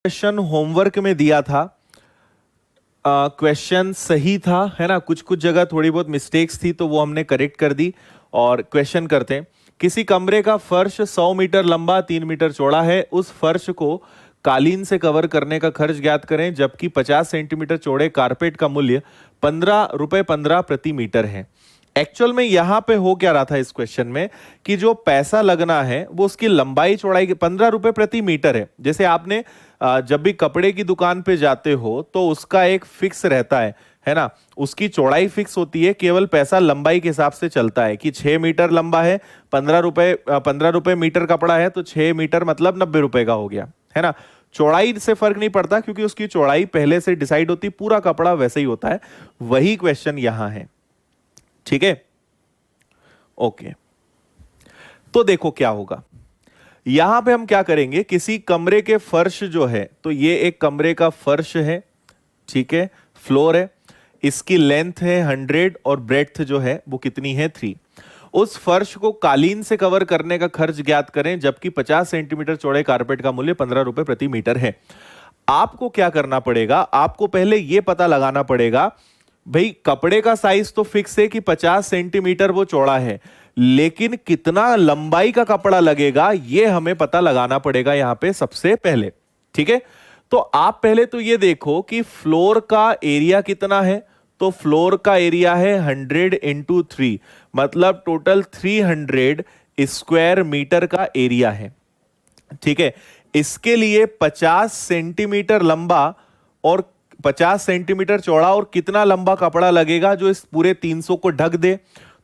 Question homework में दिया था। क्वेश्चन सही था, है ना। कुछ कुछ जगह थोड़ी बहुत मिस्टेक्स थी तो वो हमने करेक्ट कर दी। और क्वेश्चन करते हैं। किसी कमरे का फर्श 100 मीटर लंबा 3 मीटर चौड़ा है। उस फर्श को कालीन से कवर करने का खर्च ज्ञात करें, जबकि 50 सेंटीमीटर चौड़े कारपेट का मूल्य 15 रुपए 15 प्रति मीटर है। एक्चुअल में यहां पे हो क्या रहा था इस क्वेश्चन में कि जो पैसा लगना है वो उसकी लंबाई चौड़ाई के 15 रुपए प्रति मीटर है। जैसे आपने जब भी कपड़े की दुकान पे जाते हो तो उसका एक फिक्स रहता है ना। उसकी चौड़ाई फिक्स होती है, केवल पैसा लंबाई के हिसाब से चलता है कि 6 मीटर लंबा है, 15 रुपए मीटर कपड़ा है तो 6 मीटर मतलब 90 रुपए का हो गया, है ना। चौड़ाई से फर्क नहीं पड़ता क्योंकि उसकी चौड़ाई पहले से डिसाइड होती, पूरा कपड़ा वैसे ही होता है। वही क्वेश्चन यहां है, ठीक है। ओके, तो देखो क्या होगा। यहां पे हम क्या करेंगे, किसी कमरे के फर्श जो है, तो ये एक कमरे का फर्श है, ठीक है, फ्लोर है। इसकी लेंथ है 100 और ब्रेड्थ जो है वो कितनी है 3। उस फर्श को कालीन से कवर करने का खर्च ज्ञात करें, जबकि 50 सेंटीमीटर चौड़े कारपेट का मूल्य 15 रुपए प्रति मीटर है। आपको क्या करना पड़ेगा, आपको पहले यह पता लगाना पड़ेगा भाई कपड़े का साइज तो फिक्स है कि 50 सेंटीमीटर वो चौड़ा है, लेकिन कितना लंबाई का कपड़ा लगेगा यह हमें पता लगाना पड़ेगा यहां पे सबसे पहले, ठीक है। तो आप पहले तो ये देखो कि फ्लोर का एरिया कितना है। तो फ्लोर का एरिया है 100 इंटू 3, मतलब टोटल 300 स्क्वायर मीटर का एरिया है, ठीक है। इसके लिए 50 सेंटीमीटर लंबा और 50 सेंटीमीटर चौड़ा और कितना लंबा कपड़ा लगेगा जो इस पूरे 300 को ढक दे।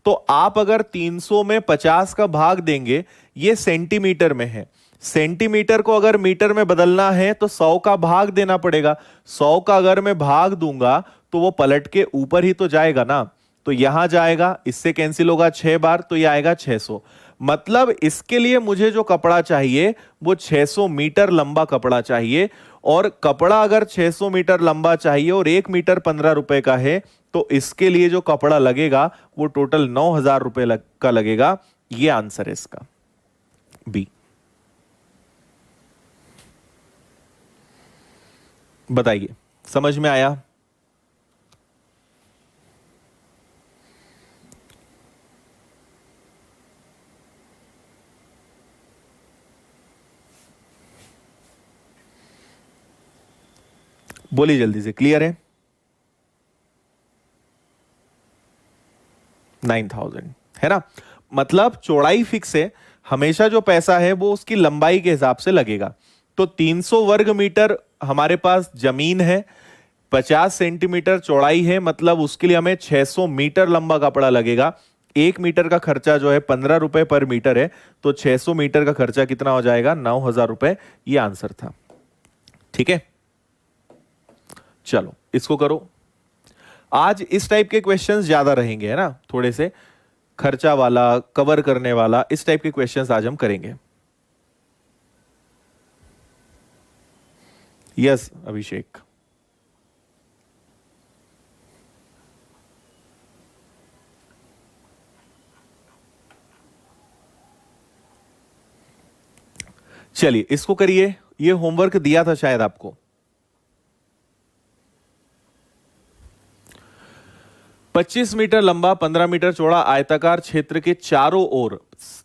तो आप अगर 300 में 50 का भाग देंगे, ये सेंटीमीटर में है, सेंटीमीटर को अगर मीटर में बदलना है तो 100 का भाग देना पड़ेगा। 100 का अगर मैं भाग दूंगा तो वो पलट के ऊपर ही तो जाएगा ना, तो यहां जाएगा, इससे कैंसिल होगा 6 बार, तो ये आएगा 600। मतलब इसके लिए मुझे जो कपड़ा चाहिए वो 600 मीटर लंबा कपड़ा चाहिए। और कपड़ा अगर 600 मीटर लंबा चाहिए और 1 मीटर 15 रुपए का है, तो इसके लिए जो कपड़ा लगेगा वो टोटल 9,000 रुपए का लगेगा। ये आंसर है इसका, बी। बताइए, समझ में आया? बोलिए जल्दी से, क्लियर है? 9,000 है ना। मतलब चौड़ाई फिक्स है, हमेशा जो पैसा है वो उसकी लंबाई के हिसाब से लगेगा। तो 300 वर्ग मीटर हमारे पास जमीन है, 50 सेंटीमीटर चौड़ाई है, मतलब उसके लिए हमें 600 मीटर लंबा कपड़ा लगेगा। 1 मीटर का खर्चा जो है 15 रुपए पर मीटर है, तो 600 मीटर का खर्चा कितना हो जाएगा, 9,000 रुपए। ये आंसर था, ठीक है। चलो इसको करो। आज इस टाइप के क्वेश्चंस ज्यादा रहेंगे, है ना, थोड़े से खर्चा वाला, कवर करने वाला, इस टाइप के क्वेश्चंस आज हम करेंगे। यस अभिषेक। चलिए इसको करिए, ये होमवर्क दिया था शायद आपको। 25 मीटर लंबा 15 मीटर चौड़ा आयताकार क्षेत्र के चारों ओर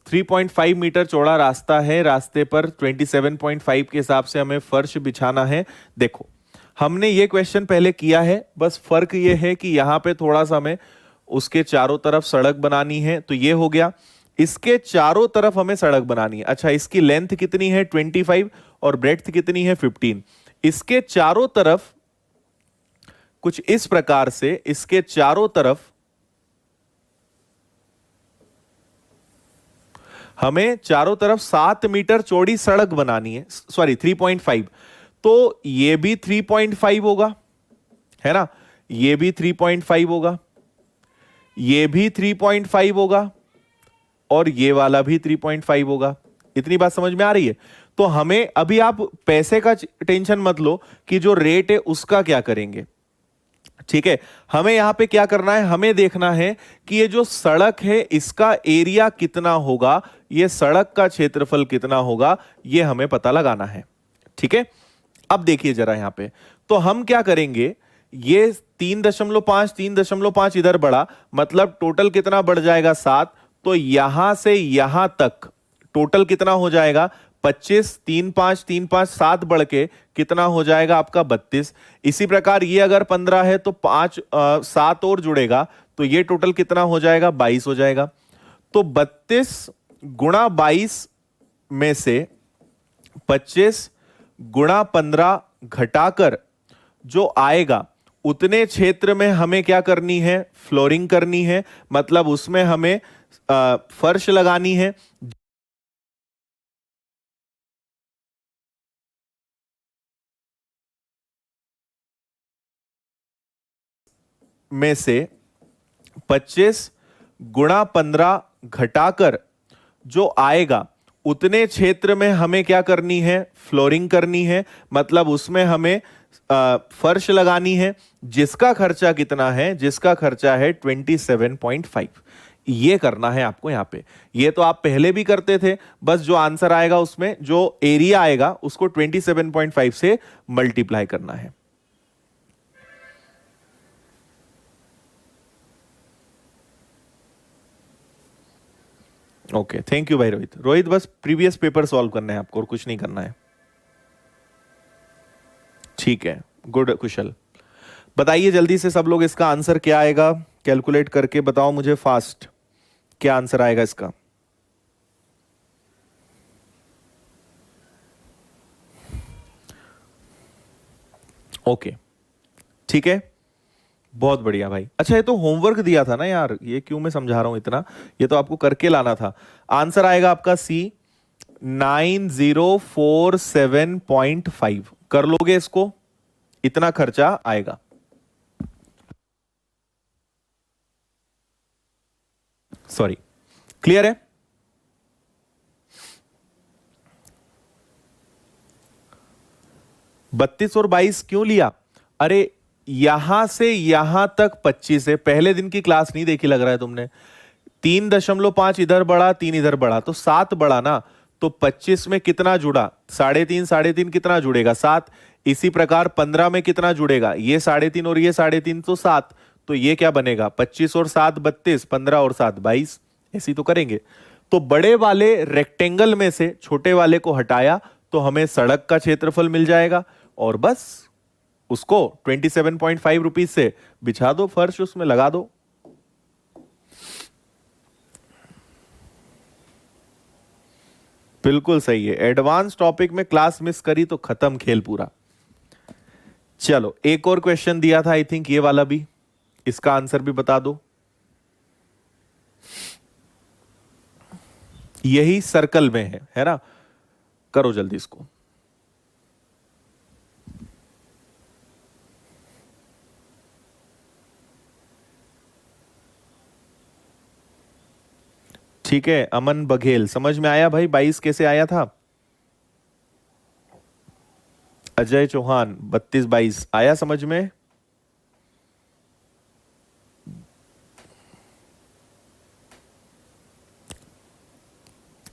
3.5 मीटर चौड़ा रास्ता है। रास्ते पर 27.5 के हिसाब से हमें फर्श बिछाना है। देखो हमने ये क्वेश्चन पहले किया है, बस फर्क ये है कि यहां पे थोड़ा सा हमें उसके चारों तरफ सड़क बनानी है। तो ये हो गया, इसके चारों तरफ हमें सड़क बनानी है। अच्छा, इसकी लेंथ कितनी है 25 और ब्रेड्थ कितनी है 15। इसके चारों तरफ कुछ इस प्रकार से, इसके चारों तरफ हमें चारों तरफ 7 मीटर चौड़ी सड़क बनानी है, सॉरी 3.5। तो ये भी 3.5 होगा, है ना, ये भी 3.5 होगा, ये भी 3.5 होगा और ये वाला भी 3.5 होगा। इतनी बात समझ में आ रही है? तो हमें अभी, आप पैसे का टेंशन मत लो कि जो रेट है उसका क्या करेंगे, ठीक है। हमें यहां पे क्या करना है, हमें देखना है कि ये जो सड़क है इसका एरिया कितना होगा, ये सड़क का क्षेत्रफल कितना होगा, ये हमें पता लगाना है, ठीक है। अब देखिए जरा यहां पे, तो हम क्या करेंगे, ये 3.5 3.5 इधर बढ़ा, मतलब टोटल कितना बढ़ जाएगा 7। तो यहां से यहां तक टोटल कितना हो जाएगा 25, 3 5 3 5 7 बढ़ के कितना हो जाएगा आपका 32। इसी प्रकार ये अगर 15 है तो 7 और जुड़ेगा, तो ये टोटल कितना हो जाएगा 22 हो जाएगा। तो 32 गुणा 22 में से 25 गुणा 15 घटाकर जो आएगा उतने क्षेत्र में हमें क्या करनी है, फ्लोरिंग करनी है, मतलब उसमें हमें फर्श लगानी है। में से 25 गुणा 15 घटाकर जो आएगा उतने क्षेत्र में हमें क्या करनी है, फ्लोरिंग करनी है, मतलब उसमें हमें फर्श लगानी है, जिसका खर्चा कितना है, जिसका खर्चा है 27.5। ये करना है आपको यहां पे। ये तो आप पहले भी करते थे, बस जो आंसर आएगा उसमें जो एरिया आएगा उसको 27.5 से मल्टीप्लाई करना है। ओके, थैंक यू भाई रोहित। रोहित बस प्रीवियस पेपर सॉल्व करना है आपको और कुछ नहीं करना है। ठीक है, गुड कुशल। बताइए जल्दी से सब लोग, इसका आंसर क्या आएगा, कैलकुलेट करके बताओ मुझे फास्ट, क्या आंसर आएगा इसका। ओके, ठीक है, बहुत बढ़िया भाई। अच्छा, ये तो होमवर्क दिया था ना यार, ये क्यों मैं समझा रहा हूं इतना, ये तो आपको करके लाना था। आंसर आएगा आपका सी 9047.5। कर लोगे इसको, इतना खर्चा आएगा। सॉरी, क्लियर है। बत्तीस और 22 क्यों लिया, अरे यहां से यहां तक 25 है। पहले दिन की क्लास नहीं देखी लग रहा है तुमने। 3.5 इधर बढ़ा, 3 इधर बढ़ा, तो 7 बढ़ा ना। तो 25 में कितना जुड़ा, 3.5, 3.5 कितना जुड़ेगा 7। इसी प्रकार 15 में कितना जुड़ेगा, ये 3.5 और ये 3.5, तो 7। तो ये क्या बनेगा 25 और 7 32, 15 और 7 22। ऐसी तो करेंगे। तो बड़े वाले रेक्टेंगल में से छोटे वाले को हटाया तो हमें सड़क का क्षेत्रफल मिल जाएगा, और बस उसको 27.5 रुपीज से बिछा दो, फर्श उसमें लगा दो। बिल्कुल सही है। एडवांस टॉपिक में क्लास मिस करी तो खत्म खेल पूरा। चलो एक और क्वेश्चन दिया था, आई थिंक ये वाला भी, इसका आंसर भी बता दो। यही सर्कल में है ना, करो जल्दी इसको। ठीक है, अमन बघेल, समझ में आया भाई 22 कैसे आया था। अजय चौहान 32 22 आया समझ में।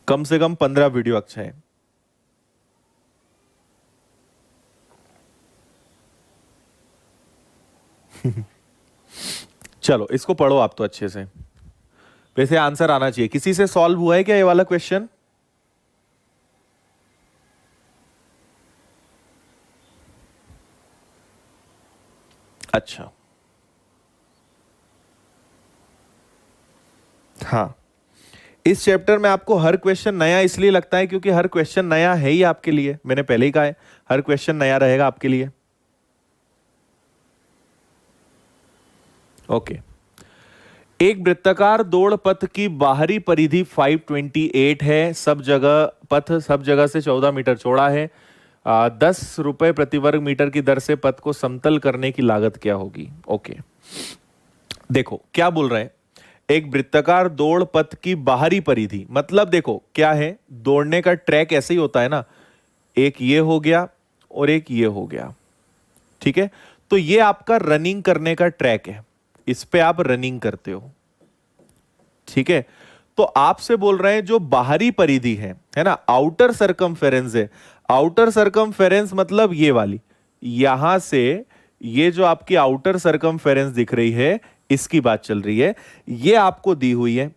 कम से कम 15 वीडियो अच्छा है। चलो इसको पढ़ो आप तो अच्छे से, वैसे आंसर आना चाहिए। किसी से सॉल्व हुआ है क्या ये वाला क्वेश्चन। अच्छा, हाँ, इस चैप्टर में आपको हर क्वेश्चन नया इसलिए लगता है क्योंकि हर क्वेश्चन नया है ही आपके लिए। मैंने पहले ही कहा है हर क्वेश्चन नया रहेगा आपके लिए। ओके, एक वृत्ताकार दौड़ पथ की बाहरी परिधि 528 है, सब जगह से 14 मीटर चौड़ा है। 10 रुपए प्रति वर्ग मीटर की दर से पथ को समतल करने की लागत क्या होगी। ओके, देखो क्या बोल रहे हैं, एक वृत्ताकार दौड़ पथ की बाहरी परिधि, मतलब देखो क्या है, दौड़ने का ट्रैक ऐसे ही होता है ना, एक ये हो गया और एक ये हो गया, ठीक है। तो ये आपका रनिंग करने का ट्रैक है, इस पे आप रनिंग करते हो, ठीक है। तो आपसे बोल रहे हैं जो बाहरी परिधि है ना, आउटर सरकमफेरेंस है, आउटर सरकमफेरेंस मतलब ये वाली, यहां से ये जो आपकी आउटर सरकमफेरेंस दिख रही है, इसकी बात चल रही है, ये आपको दी हुई है।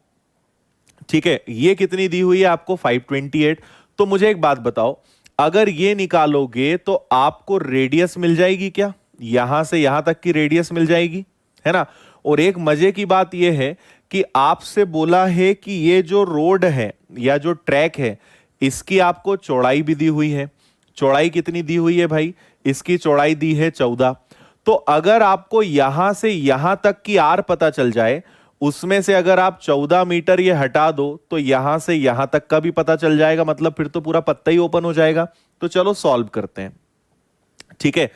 ठीक है, ये कितनी दी हुई है आपको? 528। तो मुझे एक बात बताओ, अगर ये निकालोगे तो आपको रेडियस मिल जाएगी क्या? यहां से यहां तक की रेडियस मिल जाएगी, है ना। और एक मजे की बात यह है कि आपसे बोला है कि ये जो रोड है या जो ट्रैक है, इसकी आपको चौड़ाई भी दी हुई है। चौड़ाई कितनी दी हुई है भाई? इसकी चौड़ाई दी है 14। तो अगर आपको यहां से यहां तक की आर पता चल जाए, उसमें से अगर आप 14 मीटर ये हटा दो तो यहां से यहां तक का भी पता चल जाएगा, मतलब फिर तो पूरा पत्ता ही ओपन हो जाएगा। तो चलो सॉल्व करते हैं। ठीक है,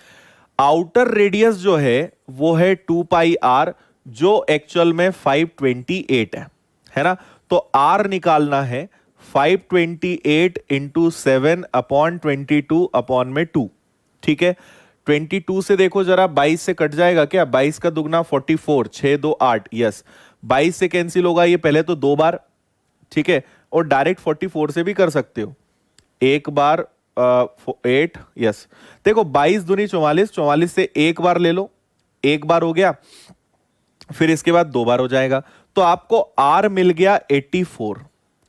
आउटर रेडियस जो है वो है 2 पाई आर, जो एक्चुअल में 528 है ना। तो आर निकालना है 528 इंटू 7/22/2। ठीक है, 22 से देखो जरा, 22 से कट जाएगा क्या? 22 का दुगना 44, 6 2 8, यस। 22 से कैंसिल होगा ये पहले तो 2 बार, ठीक है, और डायरेक्ट 44 से भी कर सकते हो, एक बार 8, यस। देखो 22 दूनी 44, 44 से एक बार ले लो, एक बार हो गया, फिर इसके बाद 2 बार हो जाएगा, तो आपको आर मिल गया 84।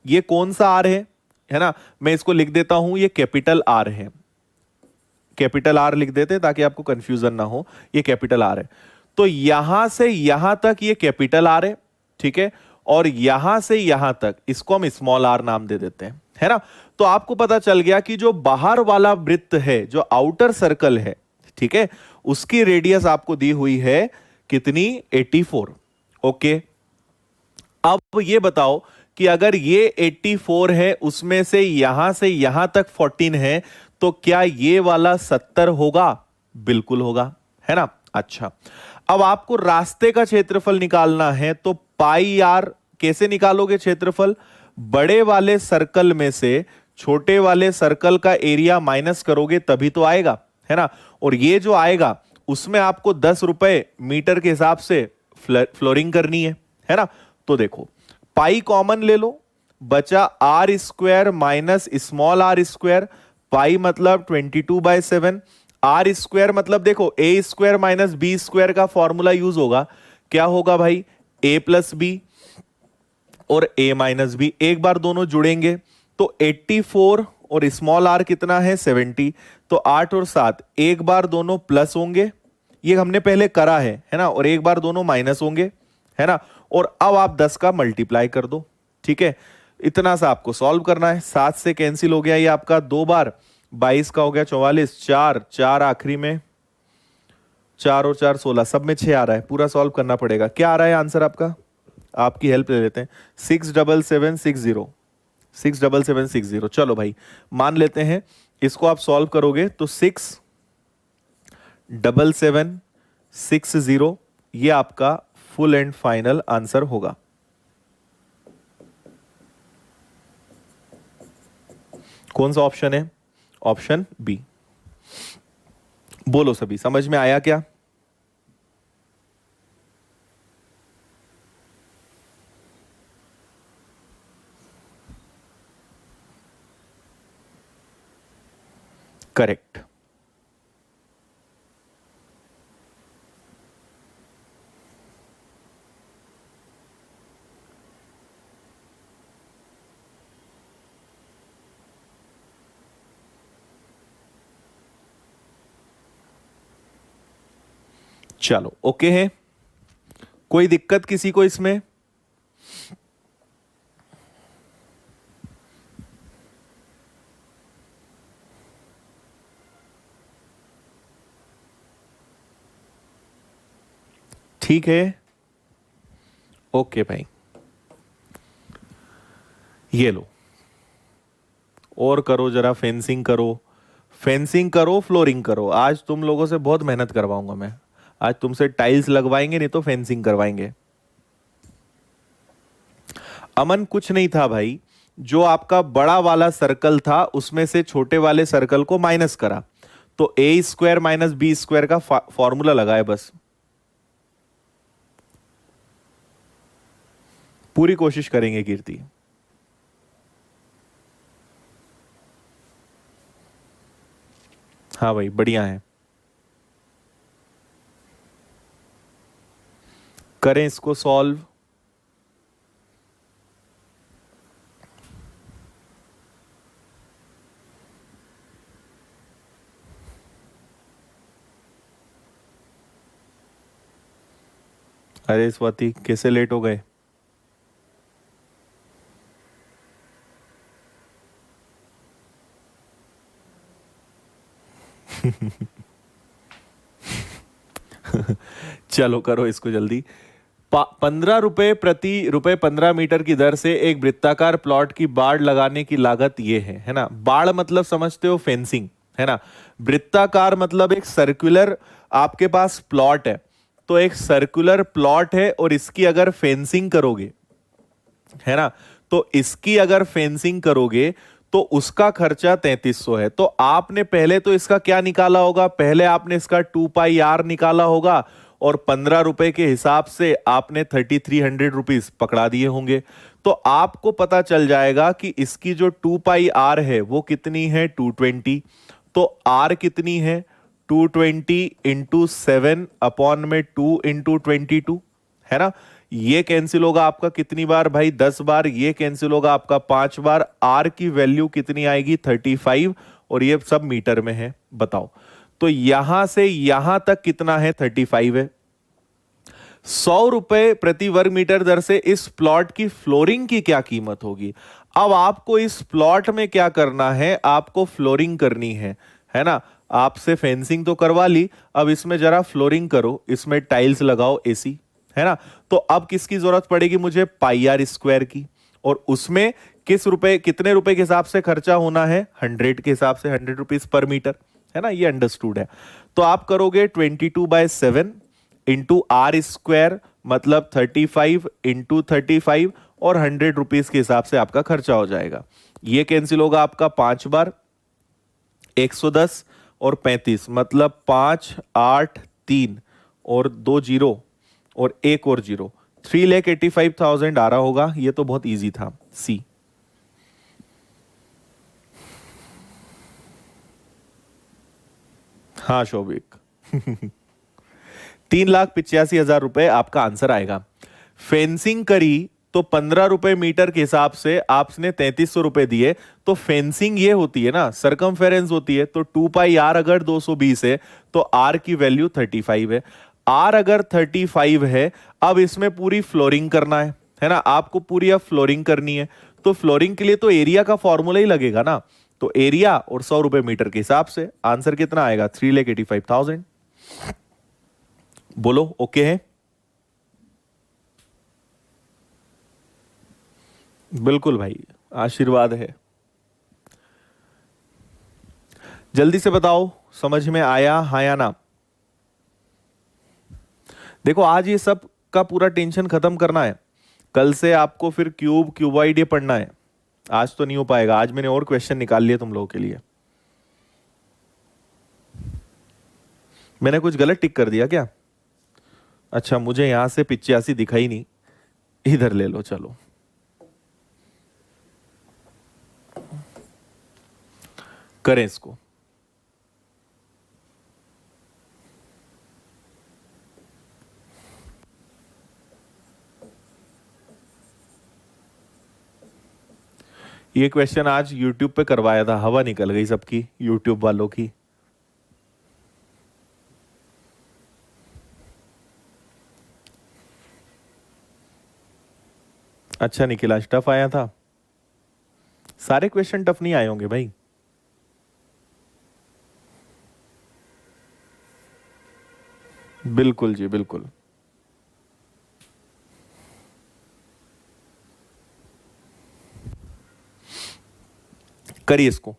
ये कौन सा आर है ना, मैं इसको लिख देता हूं, ये कैपिटल आर है। कैपिटल आर लिख देते ताकि आपको कंफ्यूजन ना हो, ये कैपिटल आर है। तो यहां से यहां तक ये कैपिटल आर है, ठीक है, और यहां से यहां तक इसको हम स्मॉल आर नाम दे देते हैं, है ना। तो आपको पता चल गया कि जो बाहर वाला वृत्त है, जो आउटर सर्कल है, ठीक है, उसकी रेडियस आपको दी हुई है कितनी? 84। ओके, अब ये बताओ कि अगर ये 84 है, उसमें से यहां तक 14 है, तो क्या ये वाला 70 होगा? बिल्कुल होगा, है ना। अच्छा, अब आपको रास्ते का क्षेत्रफल निकालना है, तो पाई आर कैसे निकालोगे क्षेत्रफल? बड़े वाले सर्कल में से छोटे वाले सर्कल का एरिया माइनस करोगे तभी तो आएगा, है ना। और ये जो आएगा उसमें आपको 10 रुपए मीटर के हिसाब से फ्लोरिंग करनी है ना। तो देखो, पाई कॉमन ले लो, बचा r square minus small r square. Pi मतलब 22/7, आर स्क्वायर मतलब देखो a square minus b square का फॉर्मूला यूज होगा, क्या होगा भाई? ए प्लस बी और ए माइनस बी, एक बार दोनों जुड़ेंगे तो 84 और स्मॉल आर कितना है? 70। तो 8 और 7 एक बार दोनों प्लस होंगे, ये हमने पहले करा है ना, और एक बार दोनों माइनस होंगे, है ना। और अब आप 10 का मल्टीप्लाई कर दो, ठीक है। इतना सा आपको सॉल्व करना है। 7 से कैंसिल हो गया ये आपका 2 बार, 22 का हो गया 44, 4 4 आखिरी में, 4 और 4 16, सब में 6 आ रहा है, पूरा सॉल्व करना पड़ेगा। क्या आ रहा है आंसर आपका? आपकी हेल्प ले लेते हैं, 67760, 67760। चलो भाई मान लेते हैं, इसको आप सॉल्व करोगे तो 67760 ये आपका फुल एंड फाइनल आंसर होगा। कौन सा ऑप्शन है? Option B. बोलो सभी, समझ में आया क्या? करेक्ट। चलो ओके है, कोई दिक्कत किसी को इसमें? ठीक है, ओके भाई, ये लो और करो जरा, फेंसिंग करो, फेंसिंग करो, फ्लोरिंग करो। आज तुम लोगों से बहुत मेहनत करवाऊंगा मैं, आज तुमसे टाइल्स लगवाएंगे नहीं तो फेंसिंग करवाएंगे। अमन कुछ नहीं था भाई, जो आपका बड़ा वाला सर्कल था उसमें से छोटे वाले सर्कल को माइनस करा, तो ए स्क्वायर माइनस बी स्क्वायर का फॉर्मूला लगाए बस। पूरी कोशिश करेंगे कीर्ति। हाँ भाई बढ़िया है। करें इसको सॉल्व। अरे स्वाति कैसे लेट हो गए? चलो करो इसको जल्दी। 15 रुपए प्रति रुपए 15 मीटर की दर से एक वृत्ताकार प्लॉट की बाड़ लगाने की लागत ये है ना। बाड़ मतलब समझते हो, फेंसिंग, है ना। वृत्ताकार मतलब एक सर्कुलर आपके पास प्लॉट है, तो एक सर्कुलर प्लॉट है और इसकी अगर फेंसिंग करोगे, है ना, तो इसकी अगर फेंसिंग करोगे तो उसका खर्चा 3300 है। तो आपने पहले तो इसका क्या निकाला होगा, पहले आपने इसका 2 पाई आर निकाला होगा और 15 रुपए के हिसाब से आपने 3300 रुपीज पकड़ा दिए होंगे। तो आपको पता चल जाएगा कि इसकी जो 2 पाई आर है वो कितनी है, 220। तो आर कितनी है, 220 × 7 अपॉन में 2 × 22, है ना। ये कैंसिल होगा आपका कितनी बार भाई, 10 बार। ये कैंसिल होगा आपका 5 बार। आर की वैल्यू कितनी आएगी, 35। और ये सब मीटर में है, बताओ। तो यहां से यहां तक कितना है, 35 है। 100 रुपए प्रति वर्ग मीटर दर से इस प्लॉट की फ्लोरिंग की क्या कीमत होगी। अब आपको इस प्लॉट में क्या करना है, आपको फ्लोरिंग करनी है ना। आपसे फेंसिंग तो करवा ली, अब इसमें जरा फ्लोरिंग करो, इसमें टाइल्स लगाओ, एसी, है ना। तो अब किसकी जरूरत पड़ेगी मुझे, पाई आर स्क्वायर की। और उसमें किस रुपए, कितने रुपए के हिसाब से खर्चा होना है, 100 के हिसाब से, 100 रुपीज पर मीटर, है ना। ये अंडरस्टूड है। तो आप करोगे 22/7 इंटू आर स्क्वायर, मतलब 35 इंटू 35, और 100 रुपीज के हिसाब से आपका खर्चा हो जाएगा। ये कैंसिल होगा आपका 5 बार, 110 और 35, मतलब 5, 8, 3 और 2 जीरो और एक और जीरो, 3,85,000 आ रहा होगा। ये तो बहुत इजी था, सी। हाँ शोभिक। 3,85,000 रुपए आपका आंसर आएगा। फेंसिंग करी तो 15 रुपए मीटर के हिसाब से आपने 3300 रुपए दिए। तो फेंसिंग ये होती है ना, सरकमफेरेंस होती है। तो 2 पाई आर अगर 220 है तो आर की वैल्यू 35 है। आर अगर 35 है, अब इसमें पूरी फ्लोरिंग करना है ना। आपको पूरी अब फ्लोरिंग करनी है। तो फ्लोरिंग के लिए तो एरिया का फॉर्मूला ही लगेगा ना। तो एरिया और 100 रुपए मीटर के हिसाब से आंसर कितना आएगा, 3,85,000। बोलो ओके है? बिल्कुल भाई, आशीर्वाद है। जल्दी से बताओ, समझ में आया हाँ या ना। देखो आज ये सब का पूरा टेंशन खत्म करना है। कल से आपको फिर क्यूब, क्यूबॉइड ये पढ़ना है। आज तो नहीं हो पाएगा, आज मैंने और क्वेश्चन निकाल लिए तुम लोगों के लिए। मैंने कुछ गलत टिक कर दिया क्या? अच्छा, मुझे यहां से 85 दिखाई नहीं, इधर ले लो चलो। करें इसको। ये क्वेश्चन आज YouTube पे करवाया था, हवा निकल गई सबकी, YouTube वालों की। अच्छा निकला, टफ आया था। सारे क्वेश्चन टफ नहीं आए होंगे भाई। बिल्कुल जी बिल्कुल। करिए इसको।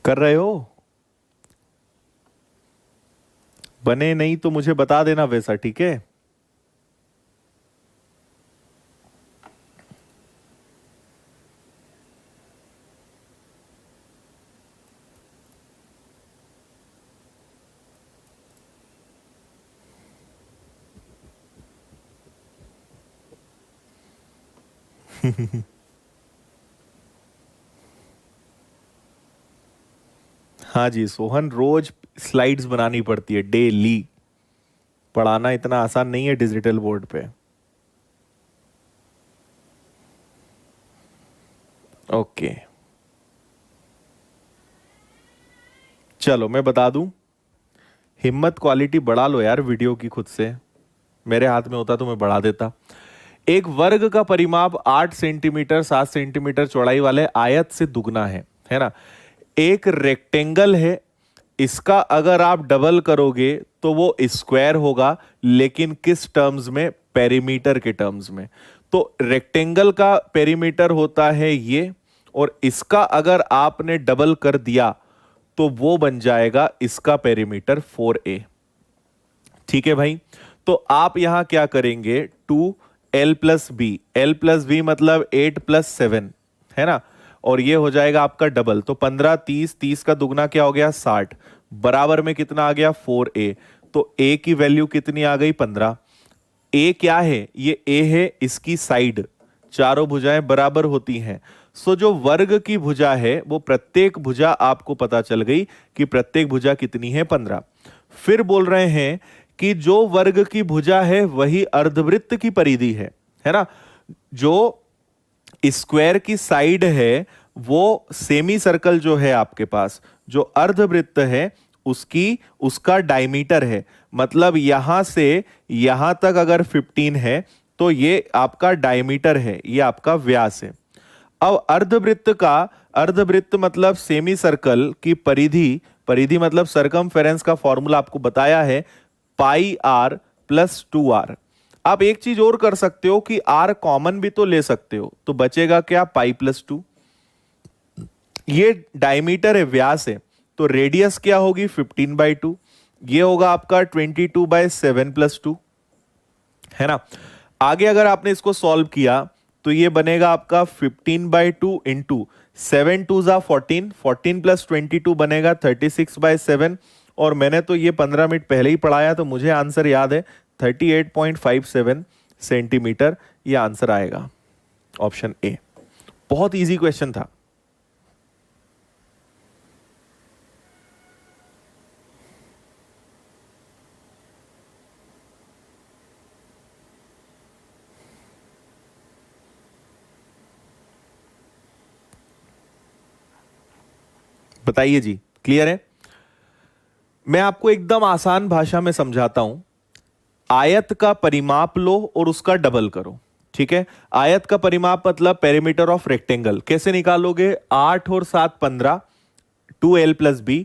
कर रहे हो? बने नहीं तो मुझे बता देना वैसा, ठीक है? हाँ जी सोहन, रोज स्लाइड्स बनानी पड़ती है डेली। पढ़ाना इतना आसान नहीं है डिजिटल बोर्ड पे। ओके, चलो मैं बता दूं। हिम्मत क्वालिटी बढ़ा लो यार वीडियो की खुद से। मेरे हाथ में होता तो मैं बढ़ा देता। एक वर्ग का परिमाप 8 सेंटीमीटर 7 सेंटीमीटर चौड़ाई वाले आयत से दुगना है ना। एक रेक्टेंगल है, इसका अगर आप डबल करोगे तो वो स्क्वायर होगा, लेकिन किस टर्म्स में? पेरीमीटर के टर्म्स में। तो रेक्टेंगल का पेरीमीटर होता है ये, और इसका अगर आपने डबल कर दिया तो वो बन जाएगा इसका पेरीमीटर 4a। ठीक है भाई, तो आप यहां क्या करेंगे? 2l+b, l+b मतलब 8+7 है ना, और ये हो जाएगा आपका डबल, तो 15, 30, 30 का दुगना क्या हो गया? 60, बराबर में कितना आ गया? 4a। तो a की वैल्यू कितनी आ गई? 15। a क्या है? ये a है, इसकी साइड, चारों भुजाएं बराबर होती हैं। सो जो वर्ग की भुजा है वो प्रत्येक भुजा आपको पता चल गई कि प्रत्येक भुजा कितनी है? 15। फिर बोल रहे हैं कि जो वर्ग की भुजा है वही अर्धवृत्त की परिधि है ना। जो स्क्वायर की साइड है वो सेमी सर्कल जो है आपके पास, जो अर्धवृत्त है उसका डायमीटर है। मतलब यहां से यहां तक अगर 15 है तो ये आपका डायमीटर है, ये आपका व्यास है। अब अर्धवृत्त मतलब सेमी सर्कल की परिधि, परिधि मतलब सरकमफेरेंस का फॉर्मूला आपको बताया है, πr+2r। आप एक चीज और कर सकते हो कि r कॉमन भी तो ले सकते हो, तो बचेगा क्या? π+2। ये डायमीटर है, व्यास है, तो रेडियस क्या होगी? 15/2। ये होगा आपका 22/7+2 है ना। आगे अगर आपने इसको सॉल्व किया तो ये बनेगा आपका 15/2 इंटू 7×2 = 14, 14+22 बनेगा 36/7। और मैंने तो ये 15 मिनट पहले ही पढ़ाया तो मुझे आंसर याद है, 38.57 सेंटीमीटर। ये आंसर आएगा ऑप्शन ए। बहुत इजी क्वेश्चन था। बताइए जी, क्लियर है? मैं आपको एकदम आसान भाषा में समझाता हूं। आयत का परिमाप लो और उसका डबल करो, ठीक है? आयत का परिमाप मतलब पेरीमीटर ऑफ रेक्टेंगल। कैसे निकालोगे? 8 और 7 15, 2l+b,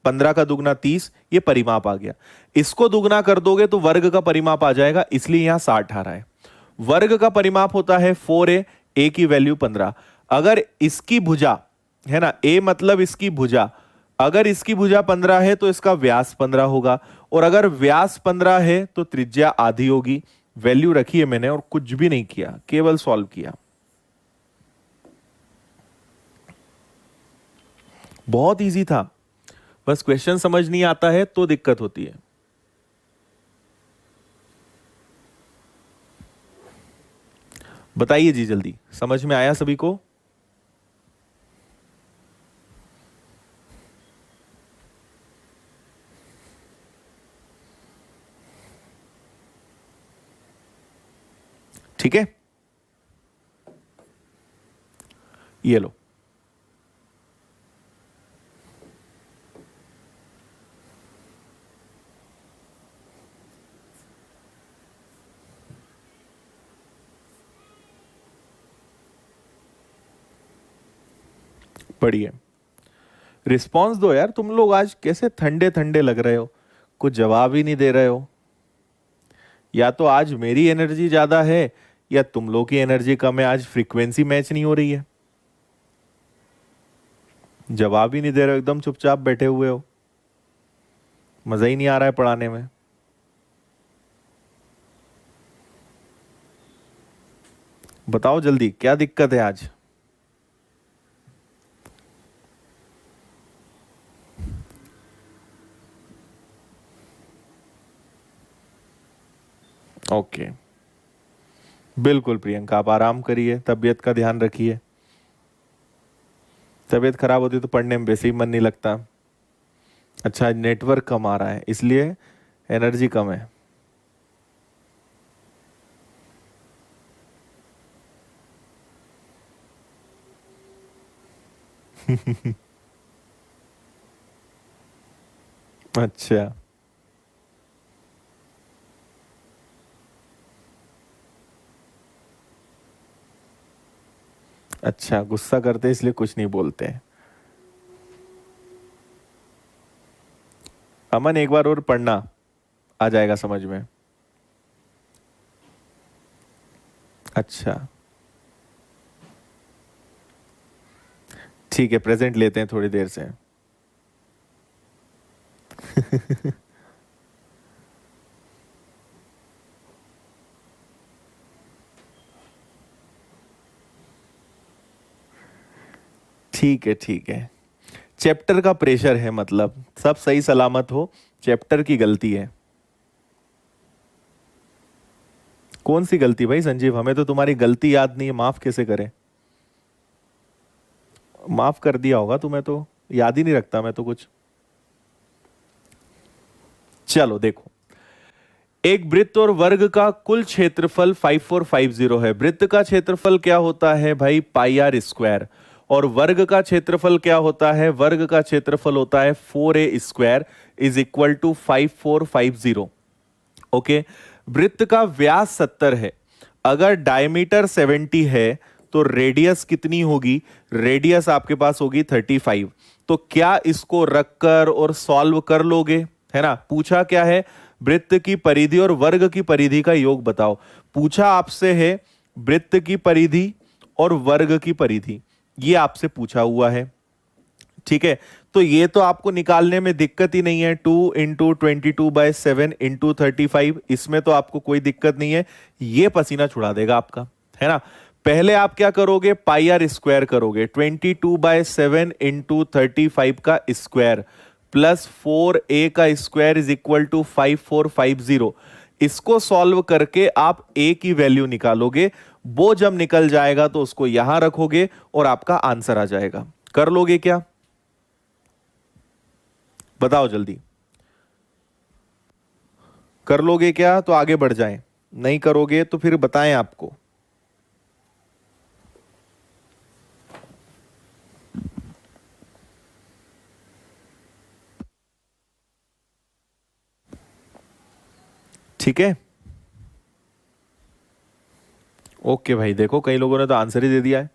15 का दुगना 30, ये परिमाप आ गया। इसको दुगना कर दोगे तो वर्ग का परिमाप आ जाएगा, इसलिए यहां 60 आ रहा है। वर्ग का परिमाप होता है 4a, a की वैल्यू 15। अगर इसकी भुजा है ना, a मतलब इसकी भुजा, अगर इसकी भुजा 15 है तो इसका व्यास 15 होगा, और अगर व्यास 15 है तो त्रिज्या आधी होगी। वैल्यू रखी है मैंने और कुछ भी नहीं किया, केवल सॉल्व किया। बहुत इजी था, बस क्वेश्चन समझ नहीं आता है तो दिक्कत होती है। बताइए जी जल्दी, समझ में आया सभी को? ठीक है, ये लो। बढ़िया, रिस्पॉन्स दो यार। तुम लोग आज कैसे ठंडे ठंडे लग रहे हो, कुछ जवाब ही नहीं दे रहे हो। या तो आज मेरी एनर्जी ज्यादा है या तुम लोग की एनर्जी कम है, आज फ्रीक्वेंसी मैच नहीं हो रही है। जवाब ही नहीं दे रहे हो, एकदम चुपचाप बैठे हुए हो, मजा ही नहीं आ रहा है पढ़ाने में। बताओ जल्दी, क्या दिक्कत है आज? ओके, बिल्कुल प्रियंका, आप आराम करिए, तबीयत का ध्यान रखिए। तबीयत खराब होती तो पढ़ने में वैसे ही मन नहीं लगता। अच्छा, नेटवर्क कम आ रहा है इसलिए एनर्जी कम है। अच्छा। अच्छा, गुस्सा करते हैं इसलिए कुछ नहीं बोलते हैं। अमन, एक बार और पढ़ना, आ जाएगा समझ में। अच्छा, ठीक है, प्रेजेंट लेते हैं थोड़ी देर से। ठीक है, ठीक है। चैप्टर का प्रेशर है, मतलब सब सही सलामत हो, चैप्टर की गलती है। कौन सी गलती भाई संजीव? हमें तो तुम्हारी गलती याद नहीं है, माफ कैसे करें? माफ कर दिया होगा तुम्हें तो, याद ही नहीं रखता मैं तो कुछ। चलो देखो, एक वृत्त और वर्ग का कुल क्षेत्रफल 5450 है। वृत्त का क्षेत्रफल क्या होता है भाई? पाई आर स्क्वायर। और वर्ग का क्षेत्रफल क्या होता है? वर्ग का क्षेत्रफल होता है 4a² is equal to 5450। Okay, वृत्त का व्यास 70 है। अगर डायमीटर 70 है तो रेडियस कितनी होगी? रेडियस आपके पास होगी 35। तो क्या इसको रखकर और सॉल्व कर लोगे? है ना, पूछा क्या है? वृत्त की परिधि और वर्ग की परिधि का योग बताओ। पूछा आपसे है वृत्त की परिधि और वर्ग की परिधि, ये आपसे पूछा हुआ है। ठीक है, तो ये तो आपको निकालने में दिक्कत ही नहीं है। 2 × 22/7 × 35, इसमें तो आपको कोई दिक्कत नहीं है, ये पसीना छुड़ा देगा आपका, है ना। पहले आप क्या करोगे? पाई आर स्क्वायर करोगे, 22/7 × 35 का स्क्वायर प्लस 4a का स्क्वायर इज इक्वल टू 5450। इसको सॉल्व करके आप a की वैल्यू निकालोगे। वो जब निकल जाएगा तो उसको यहां रखोगे और आपका आंसर आ जाएगा। कर लोगे क्या? बताओ जल्दी, कर लोगे क्या? तो आगे बढ़ जाएं, नहीं करोगे तो फिर बताएं आपको। ठीक है, ओके भाई। देखो, कई लोगों ने तो आंसर ही दे दिया है।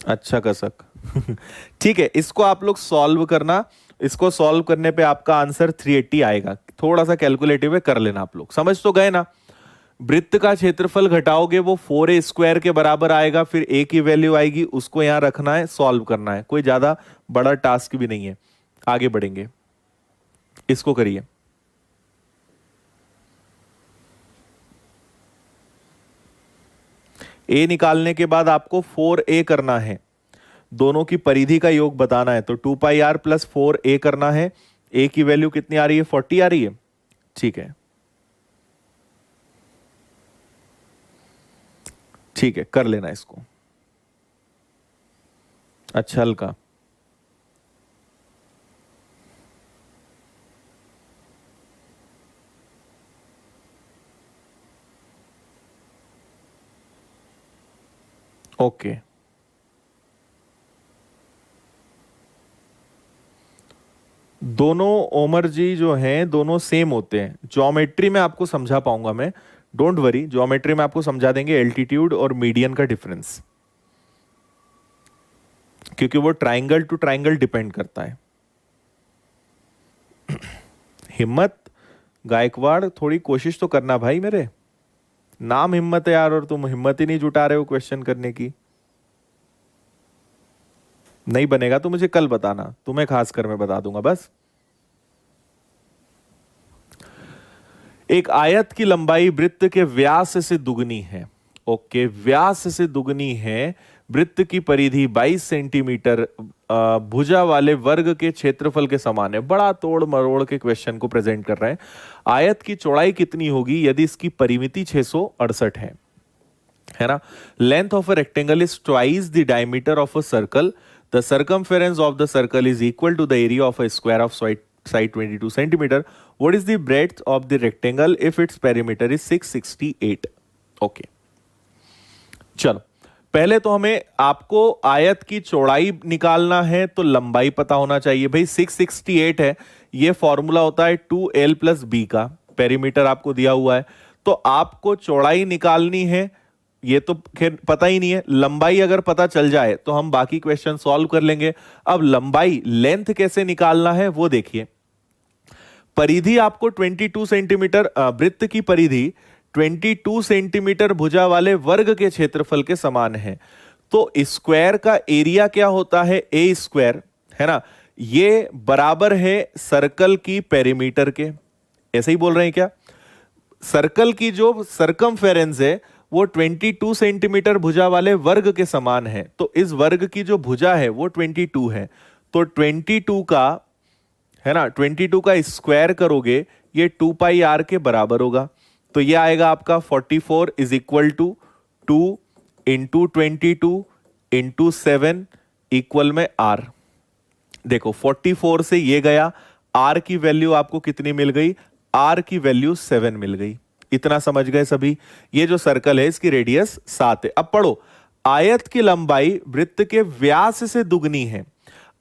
अच्छा कसक। ठीक है, इसको आप लोग सॉल्व करना। इसको सॉल्व करने पे आपका आंसर 380 आएगा। थोड़ा सा कैलकुलेटिव है, कर लेना आप लोग। समझ तो गए ना? वृत्त का क्षेत्रफल घटाओगे वो 4a² के बराबर आएगा, फिर a की वैल्यू आएगी, उसको यहां रखना है, सॉल्व करना है। कोई ज्यादा बड़ा टास्क भी नहीं है। आगे बढ़ेंगे, इसको करिए। a निकालने के बाद आपको 4a करना है, दोनों की परिधि का योग बताना है। तो 2πr प्लस 4a करना है। a की वैल्यू कितनी आ रही है? 40 आ रही है। ठीक है, ठीक है, कर लेना इसको। अच्छा, हल्का। ओके, दोनों ओमर जी जो हैं दोनों सेम होते हैं। ज्योमेट्री में आपको समझा पाऊंगा मैं, डोंट वरी, ज्योमेट्री में आपको समझा देंगे एल्टीट्यूड और मीडियन का डिफरेंस, क्योंकि वो ट्राइंगल टू ट्राइंगल डिपेंड करता है। हिम्मत गायकवाड़, थोड़ी कोशिश तो करना भाई मेरे। नाम हिम्मत है यार, और तुम हिम्मत ही नहीं जुटा रहे हो क्वेश्चन करने की। नहीं बनेगा तो मुझे कल बताना, तुम्हें खासकर मैं बता दूंगा बस। एक आयत की लंबाई वृत्त के व्यास से दुगनी है। ओके, व्यास से दुगनी है, वृत्त की परिधि 22 सेंटीमीटर, भुजा वाले वर्ग के क्षेत्रफल के समान है। बड़ा तोड़ मरोड़ के क्वेश्चन को प्रेजेंट कर रहे हैं। आयत की चौड़ाई कितनी होगी यदि इसकी परिमिति 668 है ना। Length of a rectangle is twice the diameter of a circle, the circumference of the circle is equal to the area of a square of side 22 centimetre. What is the breadth of the rectangle if its perimeter is 668। Okay, चलो पहले तो हमें आपको आयत की चौड़ाई निकालना है तो लंबाई पता होना चाहिए भाई। 668 है, ये फॉर्मूला होता है 2l प्लस बी का, पेरीमीटर आपको दिया हुआ है तो आपको चौड़ाई निकालनी है, ये तो खैर पता ही नहीं है। लंबाई अगर पता चल जाए तो हम बाकी क्वेश्चन सॉल्व कर लेंगे। अब लंबाई लेंथ कैसे निकालना है वो देखिए। परिधि आपको 22 सेंटीमीटर, वृत्त की परिधि 22 सेंटीमीटर भुजा वाले वर्ग के क्षेत्रफल के समान है। तो स्क्वायर का एरिया क्या होता है, ए स्क्वायर, है ना। ये बराबर है सर्कल की पेरीमीटर के। ऐसे ही बोल रहे हैं क्या? सर्कल की जो सर्कमफेरेंस है वो 22 सेंटीमीटर भुजा वाले वर्ग के समान है। तो इस वर्ग की जो भुजा है वो 22 है, तो 22 का, है ना, 22 का स्क्वायर करोगे ये 2 पाई आर के बराबर होगा। तो ये आएगा आपका 44 is equal to 2 into 22 into 7 equal में आर। देखो 44 से ये गया, आर की वैल्यू आपको कितनी मिल गई, आर की वैल्यू 7 मिल गई। इतना समझ गए सभी। ये जो सर्कल है इसकी रेडियस 7 है। अब पढ़ो, आयत की लंबाई वृत्त के व्यास से दुगनी है।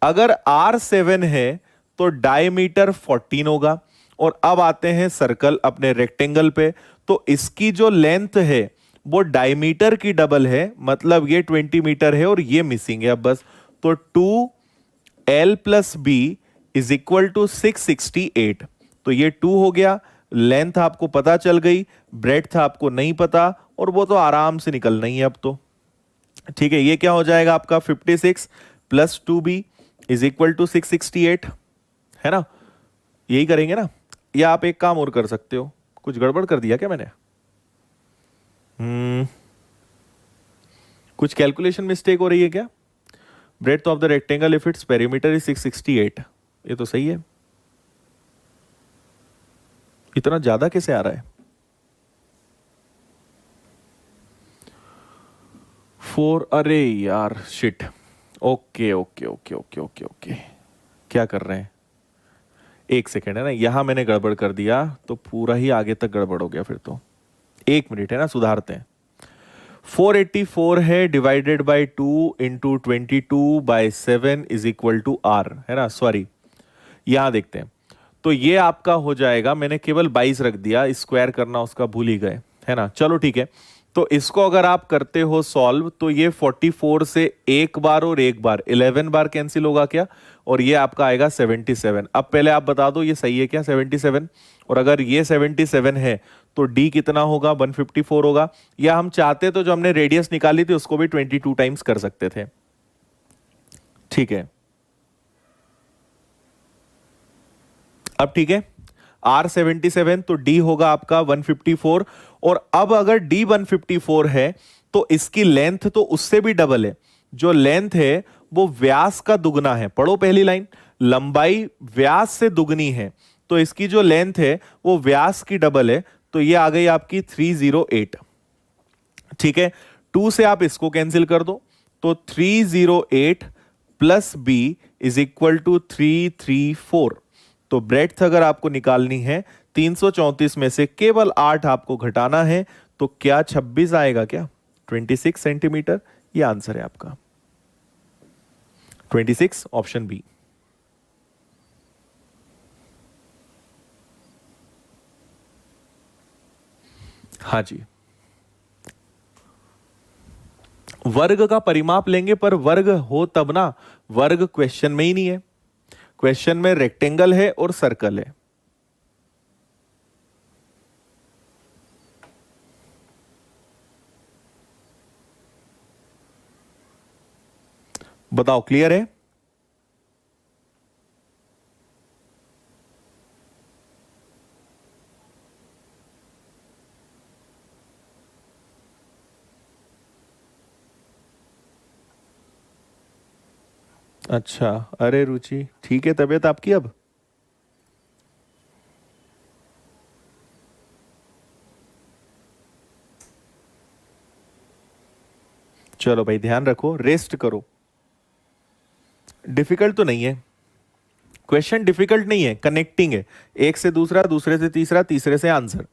अगर आर 7 है तो डायमीटर 14 होगा। और अब आते हैं सर्कल अपने रेक्टेंगल पे, तो इसकी जो लेंथ है वो डायमीटर की डबल है, मतलब ये 20 मीटर है और ये मिसिंग है अब बस। तो 2l plus B is equal to 668। तो ये 2 हो गया, लेंथ आपको पता चल गई, ब्रेड्थ आपको नहीं पता, और वो तो आराम से निकलना ही है अब तो। ठीक है, ये क्या हो जाएगा आपका 56 plus 2b is equal to 668, है ना। यही करेंगे ना, या आप एक काम और कर सकते हो। कुछ गड़बड़ कर दिया क्या मैंने? कुछ कैलकुलेशन मिस्टेक हो रही है क्या? Breadth of the rectangle if its perimeter is 668, ये तो सही है। इतना ज्यादा कैसे आ रहा है? 4, अरे यार shit. Okay okay okay okay okay okay, क्या कर रहे हैं, एक सेकेंड, है ना, यहां मैंने गड़बड़ कर दिया तो पूरा ही आगे तक गड़बड़ हो गया फिर तो। एक मिनट, है ना, सुधारते हैं। 484 है divided by 2 into 22 by 7 is equal to r, है ना, सॉरी, यहां देखते हैं। तो ये आपका हो जाएगा, मैंने केवल 22 रख दिया, स्क्वायर करना उसका भूल ही गए, है ना। चलो ठीक है, तो इसको अगर आप करते हो सॉल्व तो ये 44 से एक बार और एक बार 11 बार कैंसिल होगा क्या, और ये आपका आएगा 77। अब पहले आप बता दो ये सही है क्या 77? और अगर ये 77 है तो डी कितना होगा, 154 होगा। या हम चाहते तो जो हमने रेडियस निकाली थी उसको भी 22 टाइम्स कर सकते थे। ठीक है, अब ठीक है, आर 77 तो डी होगा आपका 154। और अब अगर डी 154 है तो इसकी लेंथ तो उससे भी डबल है। जो लेंथ है वो व्यास का दुगना है। पढ़ो पहली लाइन, लंबाई व्यास से दुगनी है तो इसकी जो लेंथ है वो व्यास की डबल है। तो ये आ गई आपकी 308। ठीक है, 2 से आप इसको कैंसिल कर दो तो 308 plus B is equal to 334। तो ब्रेड्थ अगर आपको निकालनी है 334 में से केवल 8 आपको घटाना है, तो क्या 26 आएगा क्या, 26 सेंटीमीटर? ये आंसर है आपका 26, ऑप्शन बी। हाँ जी, वर्ग का परिमाप लेंगे, पर वर्ग हो तब ना, वर्ग क्वेश्चन में ही नहीं है। क्वेश्चन में रेक्टेंगल है और सर्कल है। बताओ, क्लियर है? अच्छा, अरे रुचि, ठीक है तबीयत आपकी अब? चलो भाई, ध्यान रखो, रेस्ट करो। डिफिकल्ट तो नहीं है, क्वेश्चन डिफिकल्ट नहीं है, कनेक्टिंग है, एक से दूसरा, दूसरे से तीसरा, तीसरे से आंसर।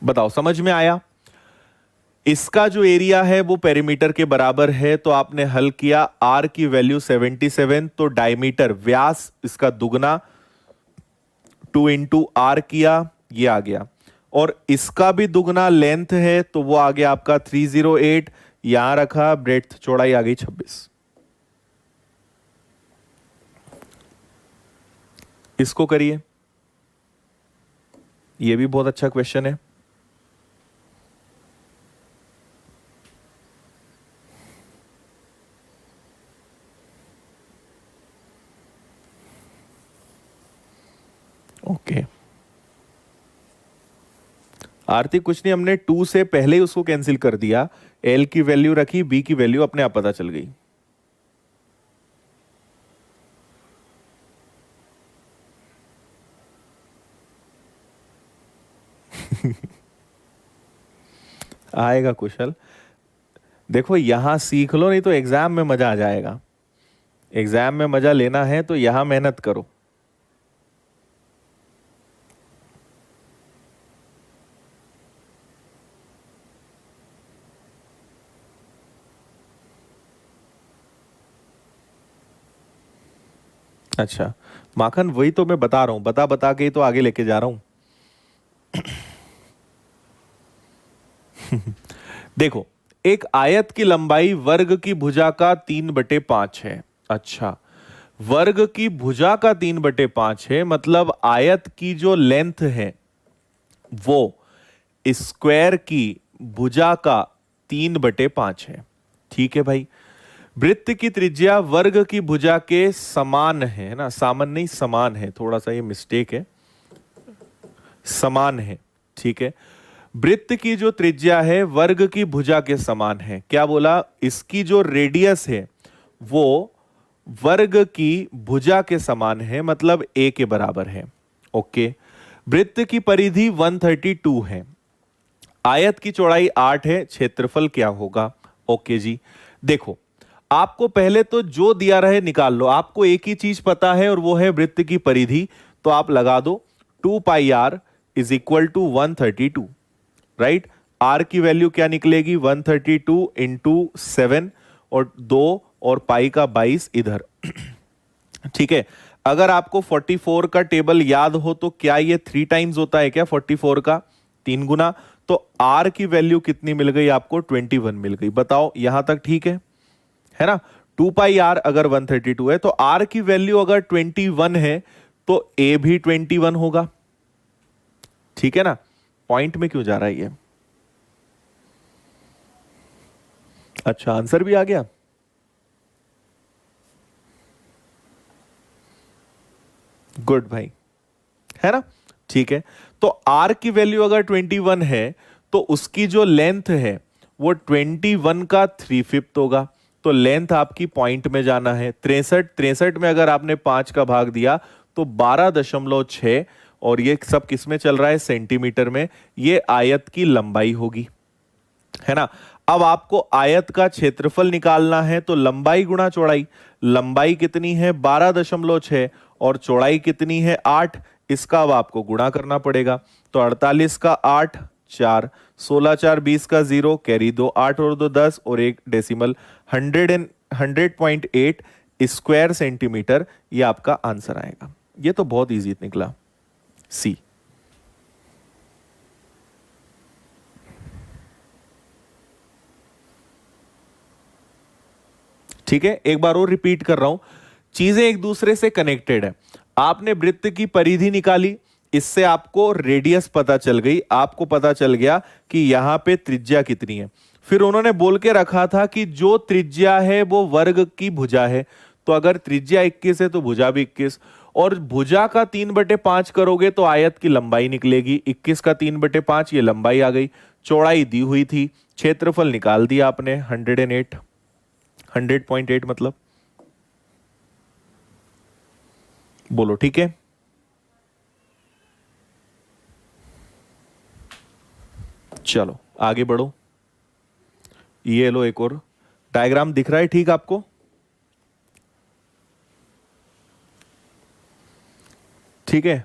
बताओ, समझ में आया? इसका जो एरिया है वो पेरीमीटर के बराबर है, तो आपने हल किया, आर की वैल्यू 77, तो डायमीटर व्यास इसका दुगना 2 इंटू आर किया, ये आ गया। और इसका भी दुगना लेंथ है, तो वो आ गया आपका 308, यहां रखा, ब्रेड्थ चौड़ाई आ गई 26। इसको करिए, ये भी बहुत अच्छा क्वेश्चन है। ओके, आरती कुछ नहीं, हमने 2 से पहले ही उसको कैंसिल कर दिया, एल की वैल्यू रखी, बी की वैल्यू अपने आप पता चल गई। आएगा कुशल, देखो यहां सीख लो, नहीं तो एग्जाम में मजा आ जाएगा। एग्जाम में मजा लेना है तो यहां मेहनत करो। अच्छा माखन, वही तो मैं बता रहा हूं, बता बता के ही तो आगे लेके जा रहा हूं। देखो, एक आयत की लंबाई वर्ग की भुजा का 3/5 है। अच्छा, वर्ग की भुजा का 3/5 है, मतलब आयत की जो लेंथ है वो स्क्वायर की भुजा का 3/5 है। ठीक है भाई, वृत्त की त्रिज्या वर्ग की भुजा के समान है ना, सामान नहीं समान है, थोड़ा सा ये मिस्टेक है, समान है। ठीक है, वृत्त की जो त्रिज्या है वर्ग की भुजा के समान है। क्या बोला? इसकी जो रेडियस है वो वर्ग की भुजा के समान है, मतलब ए के बराबर है। ओके, वृत्त की परिधि 132 है, आयत की चौड़ाई 8 है, क्षेत्रफल क्या होगा? ओके जी, देखो आपको पहले तो जो दिया रहे निकाल लो, आपको एक ही चीज पता है और वो है वृत्त की परिधि, तो आप लगा दो 2πr is equal to 132, right? R की वैल्यू क्या निकलेगी? 132 इंटू 7 और 2 और पाई का 22 इधर। ठीक है, अगर आपको 44 का टेबल याद हो तो क्या ये 3 टाइम्स होता है क्या 44 का? 3 गुना, तो आर की वैल्यू कितनी मिल गई आपको? 21 मिल गई। बताओ यहां तक ठीक है ना? 2πr अगर 132 है तो आर की वैल्यू अगर 21 है तो ए भी 21 होगा। ठीक है ना? पॉइंट में क्यों जा रहा है ये? अच्छा, आंसर भी आ गया। गुड भाई, है ना? ठीक है, तो आर की वैल्यू अगर 21 है तो उसकी जो लेंथ है वो 21 का 3/5 होगा, तो लेंथ आपकी पॉइंट में जाना है। 63 में अगर आपने 5 का भाग दिया तो 12.6, और ये सब किस में चल रहा है? सेंटीमीटर में। ये आयत की लंबाई होगी, है ना? अब आपको आयत का क्षेत्रफल निकालना है, तो लंबाई गुणा चौड़ाई। लंबाई कितनी है? 12.6 और चौड़ाई कितनी है? 8। इसका अब आपको गुणा करना पड़ेगा, तो 48 का 8 4, 16 4 20 का 0, कैरी 2 8 और 2 10 और 1 डेसिमल 100.8 स्क्वायर सेंटीमीटर। ये आपका आंसर आएगा। ये तो बहुत इजी निकला, सी। ठीक है, एक बार और रिपीट कर रहा हूं, चीजें एक दूसरे से कनेक्टेड है। आपने वृत्त की परिधि निकाली, इससे आपको रेडियस पता चल गई, आपको पता चल गया कि यहां पे त्रिज्या कितनी है। फिर उन्होंने बोल के रखा था कि जो त्रिज्या है वो वर्ग की भुजा है। तो अगर त्रिज्या 21 है तो भुजा भी 21, और भुजा का 3/5 करोगे तो आयत की लंबाई निकलेगी। 21 का 3/5 ये लंबाई आ गई, चौड़ाई दी हुई थी, क्षेत्रफल निकाल दिया आपने 108, 100.8 मतलब। बोलो ठीक है। चलो आगे बढ़ो। ये लो एक और डायग्राम दिख रहा है ठीक आपको? ठीक है।